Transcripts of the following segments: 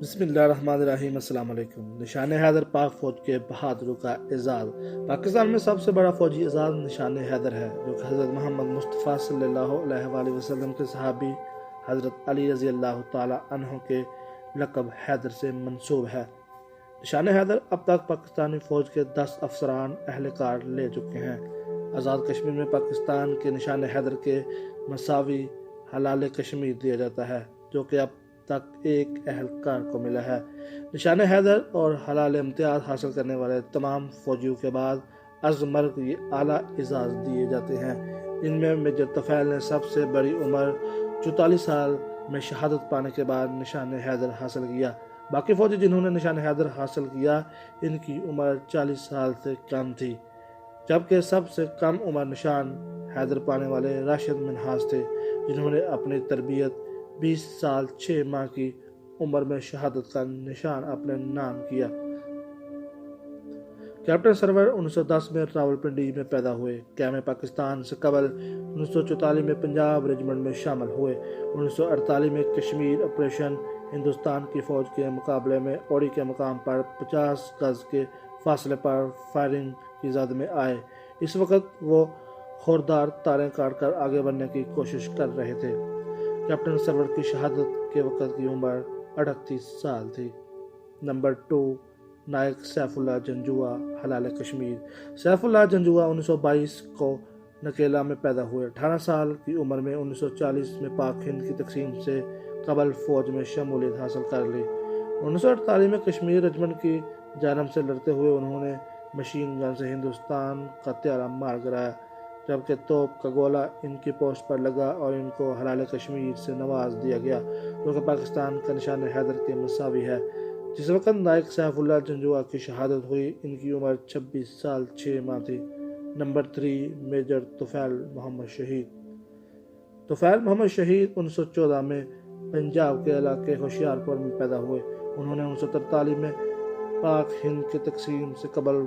بسم اللہ الرحمن الرحیم۔ السلام علیکم۔ نشان حیدر پاک فوج کے بہادروں کا اعزاز۔ پاکستان میں سب سے بڑا فوجی اعزاز نشان حیدر ہے، جو کہ حضرت محمد مصطفیٰ صلی اللہ علیہ وآلہ وسلم کے صحابی حضرت علی رضی اللہ تعالی عنہ کے لقب حیدر سے منسوب ہے۔ نشان حیدر اب تک پاکستانی فوج کے 10 افسران اہلکار لے چکے ہیں۔ آزاد کشمیر میں پاکستان کے نشان حیدر کے مساوی ہلال کشمیر دیا جاتا ہے، جو کہ اب تک ایک اہلکار کو ملا ہے۔ نشان حیدر اور ہلال امتیاز حاصل کرنے والے تمام فوجیوں کے بعد از مرگ یہ اعلیٰ اعزاز دیے جاتے ہیں۔ ان میں میجر طفیل نے سب سے بڑی عمر 44 سال میں شہادت پانے کے بعد نشان حیدر حاصل کیا۔ باقی فوجی جنہوں نے نشان حیدر حاصل کیا، ان کی عمر 40 سال سے کم تھی، جبکہ سب سے کم عمر نشان حیدر پانے والے راشد منہاس تھے، جنہوں نے اپنی تربیت 20 سال 6 ماہ کی عمر میں شہادت کا نشان اپنے نام کیا۔ کیپٹن سرور 1910 میں راولپنڈی میں پیدا ہوئے۔ قیام پاکستان سے قبل 1944 میں پنجاب ریجمنٹ میں شامل ہوئے۔ 1948 میں کشمیر آپریشن ہندوستان کی فوج کے مقابلے میں اوڑی کے مقام پر 50 گز کے فاصلے پر فائرنگ کی زد میں آئے۔ اس وقت وہ خوردار تاریں کاٹ کر آگے بڑھنے کی کوشش کر رہے تھے۔ کیپٹن سرور کی شہادت کے وقت کی عمر 38 سال تھی۔ نمبر 2، نائک سیف اللہ جنجوعہ، ہلال کشمیر۔ سیف اللہ جنجوعہ 1922 کو نکیلا میں پیدا ہوئے۔ 18 سال کی عمر میں 1940 میں پاک ہند کی تقسیم سے قبل فوج میں شمولیت حاصل کر لی۔ 1948 میں کشمیر ریجمنٹ کی جانب سے لڑتے ہوئے انہوں نے مشین گن سے ہندوستان کا طیارہ مار گرایا، جبکہ توپ کا گولہ ان کی پوسٹ پر لگا اور ان کو ہلال کشمیر سے نواز دیا گیا، جو کہ پاکستان کا نشان حیدر کے مساوی ہے۔ جس وقت نائک سیف اللہ جنجوعہ کی شہادت ہوئی، ان کی عمر 26 سال 6 ماہ تھی۔ نمبر 3، میجر طفیل محمد شہید۔ طفیل محمد شہید 1914 میں پنجاب کے علاقے ہوشیارپور میں پیدا ہوئے۔ انہوں نے 1943 میں پاک ہند کی تقسیم سے قبل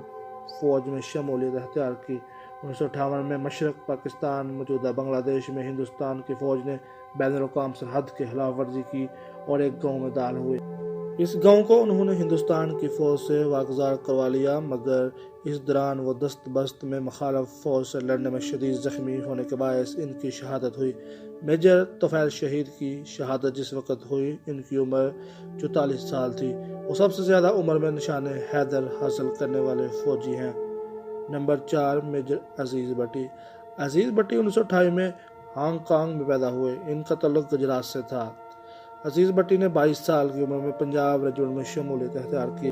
فوج میں شمولیت اختیار کی۔ 1958 میں مشرق پاکستان موجودہ بنگلہ دیش میں ہندوستان کی فوج نے بین الاقوامی سرحد کی خلاف ورزی کی اور ایک گاؤں میں داخل ہوئے۔ اس گاؤں کو انہوں نے ہندوستان کی فوج سے واگزار کروا لیا، مگر اس دوران وہ دست بست میں مخالف فوج سے لڑنے میں شدید زخمی ہونے کے باعث ان کی شہادت ہوئی۔ میجر طفیل شہید کی شہادت جس وقت ہوئی، ان کی عمر 44 سال تھی۔ وہ سب سے زیادہ عمر میں نشان حیدر حاصل کرنے والے فوجی ہیں۔ نمبر 4، میجر عزیز بٹی۔ عزیز بٹی 1928 میں ہانگ کانگ میں پیدا ہوئے۔ ان کا تعلق گجرات سے تھا۔ عزیز بٹی نے 22 سال کی عمر میں پنجاب ریجمنٹ میں شمولیت اختیار کی۔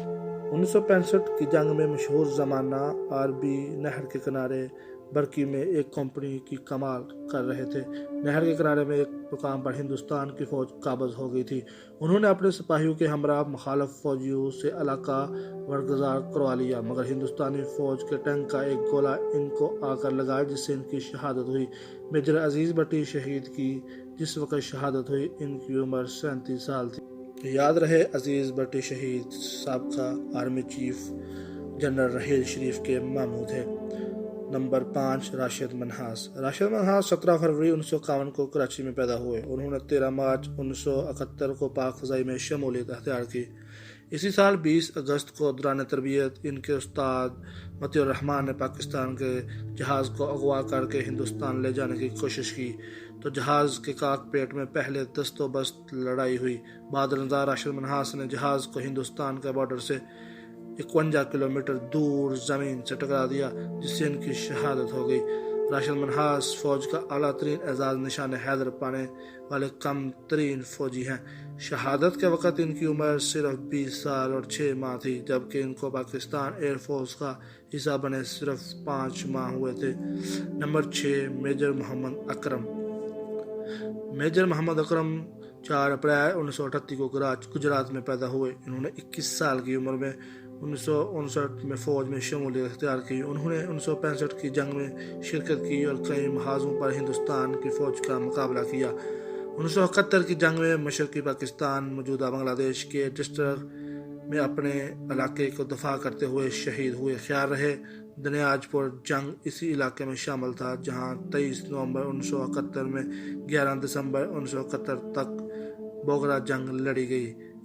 1965 کی جنگ میں مشہور زمانہ عربی نہر کے کنارے برکی میں ایک کمپنی کی کمال کر رہے تھے۔ نہر کے کنارے میں ایک مقام پر ہندوستان کی فوج قابض ہو گئی تھی۔ انہوں نے اپنے سپاہیوں کے ہمراہ مخالف فوجیوں سے علاقہ برگزار کروا لیا، مگر ہندوستانی فوج کے ٹینک کا ایک گولہ ان کو آ کر لگا، جس سے ان کی شہادت ہوئی۔ میجر عزیز بٹی شہید کی جس وقت شہادت ہوئی، ان کی عمر 37 سال تھی۔ یاد رہے عزیز بٹی شہید سابقہ آرمی چیف جنرل رحیل شریف کے ماموں تھے۔ نمبر 5، راشد منہاس۔ راشد منہاس 17 فروری 1951 کو کراچی میں پیدا ہوئے۔ انہوں نے 13 مارچ 1971 کو پاک فضائی میں شمولیت اختیار کی۔ اسی سال 20 اگست کو دوران تربیت ان کے استاد مطیع الرحمان نے پاکستان کے جہاز کو اغوا کر کے ہندوستان لے جانے کی کوشش کی، تو جہاز کے کاک پیٹ میں پہلے دست و بست لڑائی ہوئی۔ بہادر نژاد راشد منہاس نے جہاز کو ہندوستان کے بارڈر سے 51 کلومیٹر دور زمین سے ٹکرا دیا، جس سے ان کی شہادت ہو گئی۔ راشد منہاس فوج کا اعلیٰ ترین اعزاز نشان حیدر پانے والے کم ترین فوجی ہیں۔ شہادت کے وقت ان کی عمر صرف 20 سال اور 6 ماہ تھی، جبکہ ان کو پاکستان ایئر فورس کا حصہ بنے صرف 5 ماہ ہوئے تھے۔ نمبر 6، میجر محمد اکرم۔ میجر محمد اکرم 4 اپریل 1938 کو گجرات میں پیدا ہوئے۔ انہوں نے 21 سال کی عمر میں 1959 میں فوج میں شمولیت اختیار کی۔ انہوں نے 1965 کی جنگ میں شرکت کی اور کئی محاذوں پر ہندوستان کی فوج کا مقابلہ کیا۔ 1971 کی جنگ میں مشرقی پاکستان موجودہ بنگلہ دیش کے ڈسٹرکٹ میں اپنے علاقے کو دفاع کرتے ہوئے شہید ہوئے۔ خیال رہے دنیاج پور جنگ اسی علاقے میں شامل تھا، جہاں 23 نومبر 1971 میں 11 دسمبر 1971 تک بوگرا جنگ لڑی گئی۔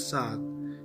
7,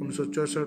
1964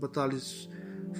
42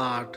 8,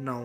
9,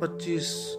25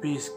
20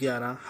11,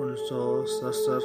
1967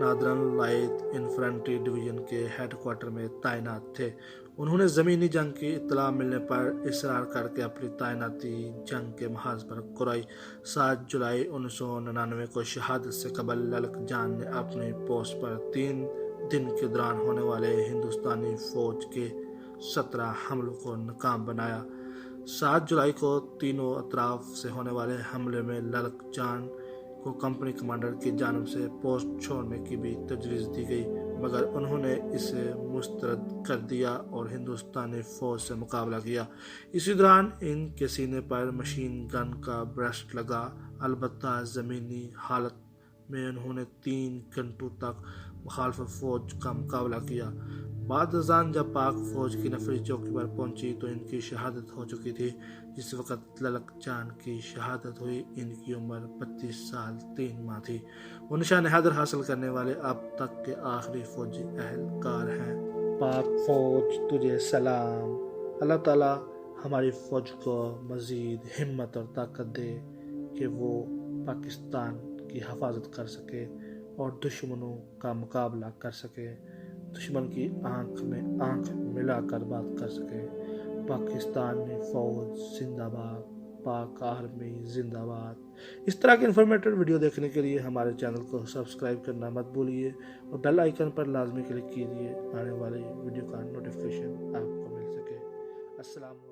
نادرن لائٹ انفینٹری ڈویژن کے ہیڈ کوارٹر میں تعینات تھے۔ انہوں نے زمینی جنگ کی اطلاع ملنے پر اصرار کر کے اپنی تعیناتی جنگ کے محاذ پر کرائی۔ 7 جولائی 1999 کو شہادت سے قبل للک جان نے اپنی پوسٹ پر 3 دن کے دوران ہونے والے ہندوستانی فوج کے 17 حملوں کو ناکام بنایا۔ 7 جولائی کو تینوں اطراف سے ہونے والے حملے میں للک جان کو کمپنی کمانڈر کی جانب سے پوسٹ چھوڑنے کی بھی تجویز دی گئی، مگر انہوں نے اسے مسترد کر دیا اور ہندوستانی فوج سے مقابلہ کیا۔ اسی دوران ان کے سینے پر مشین گن کا برسٹ لگا، البتہ زمینی حالت میں انہوں نے 3 گھنٹوں تک مخالف فوج کا مقابلہ کیا۔ بعد ازاں جب پاک فوج کی نفری چوکی پر پہنچی تو ان کی شہادت ہو چکی تھی۔ جس وقت للک جان کی شہادت ہوئی ان کی عمر 32 سال 3 ماہ تھی۔ وہ نشان حیدر حاصل کرنے والے اب تک کے آخری فوجی اہلکار ہیں۔ پاک فوج تجھے سلام۔ اللہ تعالیٰ ہماری فوج کو مزید ہمت اور طاقت دے کہ وہ پاکستان کی حفاظت کر سکے اور دشمنوں کا مقابلہ کر سکے، دشمن کی آنکھ میں آنکھ ملا کر بات کر سکے۔ پاکستانی فوج زندہ باد، پاک آرمی زندہ باد۔ اس طرح کے انفارمیٹیو ویڈیو دیکھنے کے لیے ہمارے چینل کو سبسکرائب کرنا مت بھولیے اور بیل آئیکن پر لازمی کلک کیجیے، آنے والی ویڈیو کا نوٹیفیکیشن آپ کو مل سکے۔ السلام علیکم۔